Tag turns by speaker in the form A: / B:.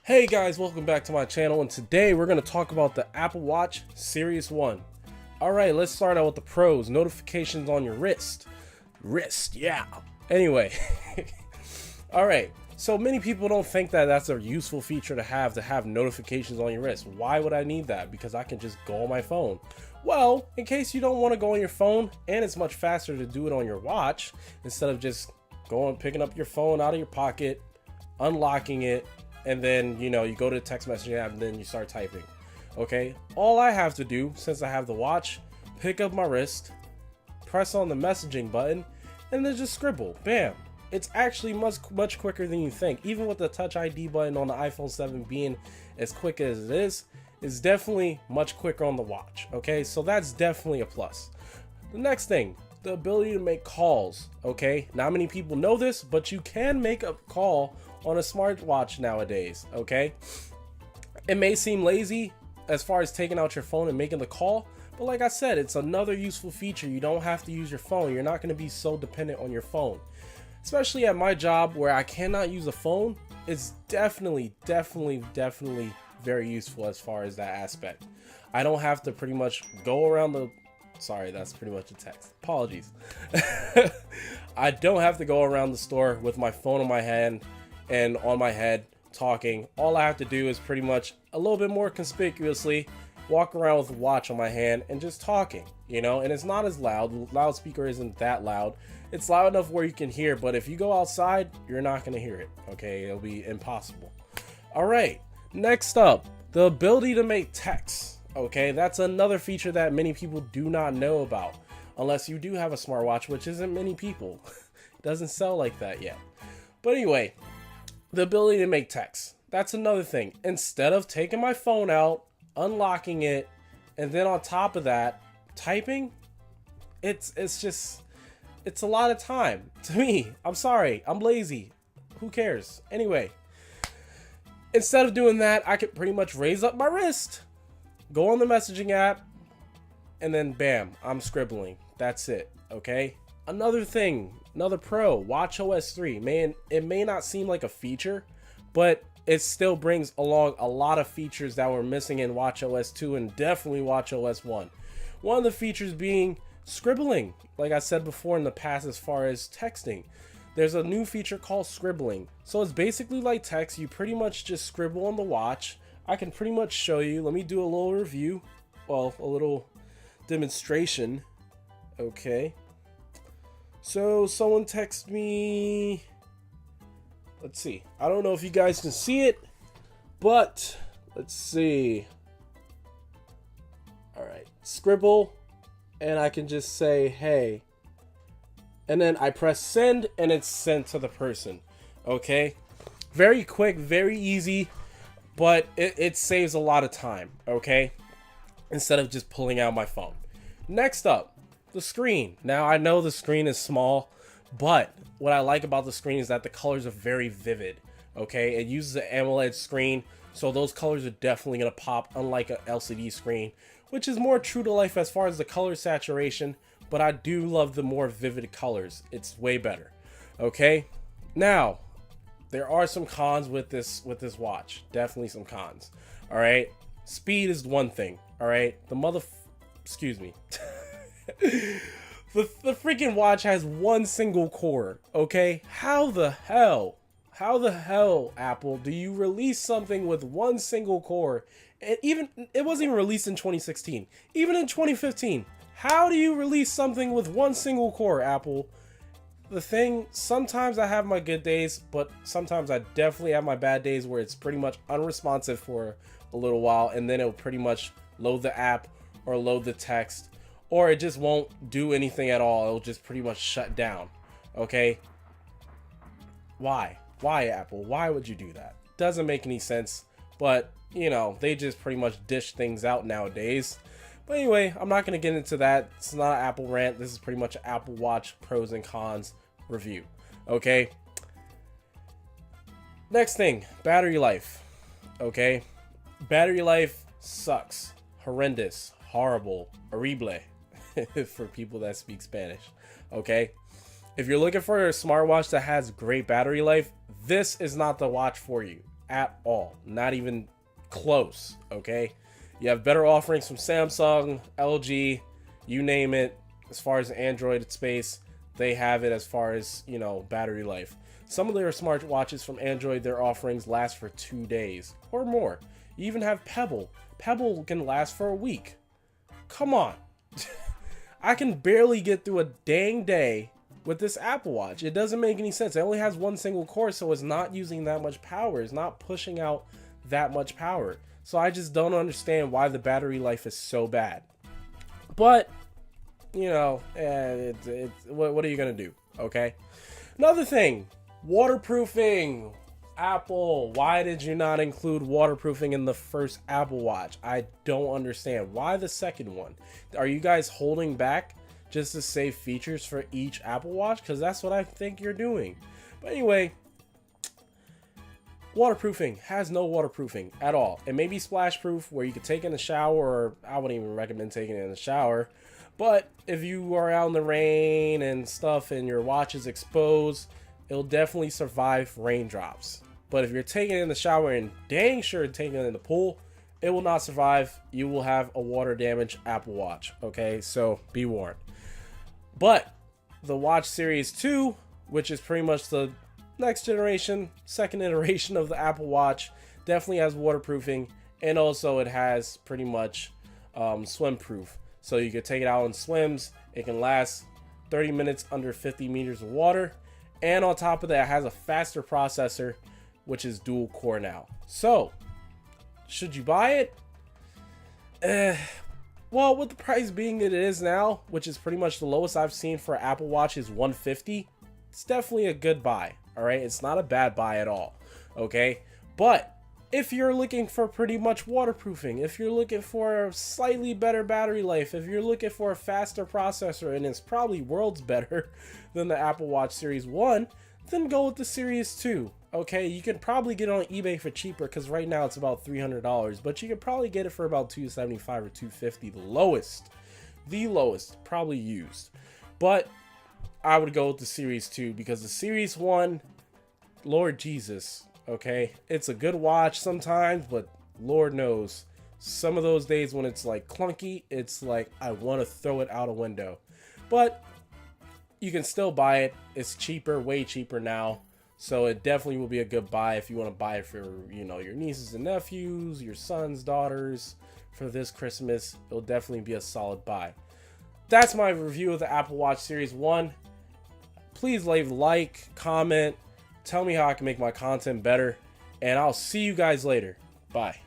A: Hey guys, welcome back to my channel, and today we're going to talk about the Apple Watch Series 1. Alright, let's start out with the pros. Notifications on your wrist. Yeah. Anyway. Alright, so many people don't think that that's a useful feature to have notifications on your wrist. Why would I need that? Because I can just go on my phone. Well, in case you don't want to go on your phone, and it's much faster to do it on your watch, instead of just picking up your phone out of your pocket, unlocking it, and then you go to the text messaging app and then you start typing. Okay, all I have to do, since I have the watch, pick up my wrist, press on the messaging button, and then just scribble. Bam. It's actually much quicker than you think. Even with the Touch ID button on the iPhone 7 being as quick as it is, it's definitely much quicker on the watch. Okay, so that's definitely a plus. The next thing, the ability to make calls. Okay, not many people know this, but you can make a call on a smartwatch nowadays. Okay, it may seem lazy as far as taking out your phone and making the call, but like I said, it's another useful feature. You don't have to use your phone. You're not going to be so dependent on your phone, especially at my job where I cannot use a phone. It's definitely very useful as far as that aspect. I don't have to pretty much go around the sorry, that's pretty much a text. Apologies. I don't have to go around the store with my phone in my hand and on my head talking. All I have to do is pretty much a little bit more conspicuously walk around with a watch on my hand and just talking, and it's not as loud. Loudspeaker isn't that loud. It's loud enough where you can hear, but if you go outside, you're not going to hear it. Okay, it'll be impossible. All right, next up, the ability to make text. Okay, that's another feature that many people do not know about, unless you do have a smartwatch, which isn't many people. It doesn't sell like that yet. But anyway, the ability to make text. That's another thing. Instead of taking my phone out, unlocking it, and then on top of that, typing, it's a lot of time. To me, I'm sorry, I'm lazy. Who cares? Anyway, instead of doing that, I could pretty much raise up my wrist, go on the messaging app, and then bam, I'm scribbling. That's it. Okay. Another thing, another pro, watchOS 3. Man, it may not seem like a feature, but it still brings along a lot of features that were missing in watchOS 2 and definitely watchOS 1. One of the features being scribbling. Like I said before in the past, as far as texting, there's a new feature called scribbling. So it's basically like text. You pretty much just scribble on the watch. I can pretty much show you. Let me do a little review. Well, a little demonstration. Okay. So someone texted me. Let's see. I don't know if you guys can see it, but let's see. All right. Scribble, and I can just say, hey. And then I press send, and it's sent to the person. Okay. Very quick, very easy, but it saves a lot of time. Okay. Instead of just pulling out my phone. Next up, the screen. Now I know the screen is small, but what I like about the screen is that the colors are very vivid. Okay, it uses an AMOLED screen, so those colors are definitely gonna pop, unlike an LCD screen, which is more true to life as far as the color saturation. But I do love the more vivid colors. It's way better. Okay, now there are some cons with this watch. Definitely some cons. All right, speed is one thing. All right, excuse me. The freaking watch has one single core. Okay, how the hell, Apple, do you release something with one single core? And even it wasn't even released in 2016. Even in 2015, how do you release something with one single core, Apple? The thing, sometimes I have my good days, but sometimes I definitely have my bad days where it's pretty much unresponsive for a little while, and then it'll pretty much load the app or load the text, or it just won't do anything at all. It'll just pretty much shut down. Okay, why Apple, why would you do that? Doesn't make any sense, but they just pretty much dish things out nowadays. But anyway, I'm not going to get into that. It's not an Apple rant. This is pretty much an Apple Watch pros and cons review. Okay, next thing, battery life. Okay, battery life sucks, horrendous, horrible, horrible for people that speak Spanish. Okay, if you're looking for a smartwatch that has great battery life, this is not the watch for you. at all. Not even close, okay? You have better offerings from Samsung, LG, you name it. As far as Android space, they have it as far as, you know, battery life. Some of their smartwatches from Android, their offerings last for 2 days or more. You even have Pebble. Pebble can last for a week. Come on. I can barely get through a dang day with this Apple Watch. It doesn't make any sense. It only has one single core, so it's not using that much power. It's not pushing out that much power. So I just don't understand why the battery life is so bad. But, you know, what are you going to do? Okay. Another thing, waterproofing. Apple, why did you not include waterproofing in the first Apple Watch? I don't understand. Why the second one? Are you guys holding back just to save features for each Apple Watch? Because that's what I think you're doing. But anyway, waterproofing has no waterproofing at all. It may be splash proof where you could take it in the shower, or I wouldn't even recommend taking it in the shower. But if you are out in the rain and stuff and your watch is exposed, it'll definitely survive raindrops. But if you're taking it in the shower and dang sure taking it in the pool, it will not survive. You will have a water damaged Apple Watch. Okay, so be warned. But the Watch Series 2, which is pretty much the next generation, second iteration of the Apple Watch, definitely has waterproofing, and also it has pretty much swim proof. So you can take it out on swims. It can last 30 minutes under 50 meters of water. And on top of that, it has a faster processor, which is dual core now. So, should you buy it? Well, with the price being that it is now, which is pretty much the lowest I've seen for Apple Watch is $150, it's definitely a good buy. All right, it's not a bad buy at all. Okay, but if you're looking for pretty much waterproofing, if you're looking for a slightly better battery life, if you're looking for a faster processor, and it's probably worlds better than the Apple Watch Series 1, then go with the Series 2. Okay, you can probably get it on eBay for cheaper because right now it's about $300, but you could probably get it for about $275 or $250, the lowest, probably used. But I would go with the Series 2 because the Series 1, Lord Jesus, okay, it's a good watch sometimes, but Lord knows, some of those days when it's like clunky, it's like I want to throw it out a window. But you can still buy it. It's cheaper, way cheaper now. So it definitely will be a good buy if you want to buy it for, you know, your nieces and nephews, your sons, daughters for this Christmas. It'll definitely be a solid buy. That's my review of the Apple Watch Series 1. Please leave a like, comment, tell me how I can make my content better, and I'll see you guys later. Bye.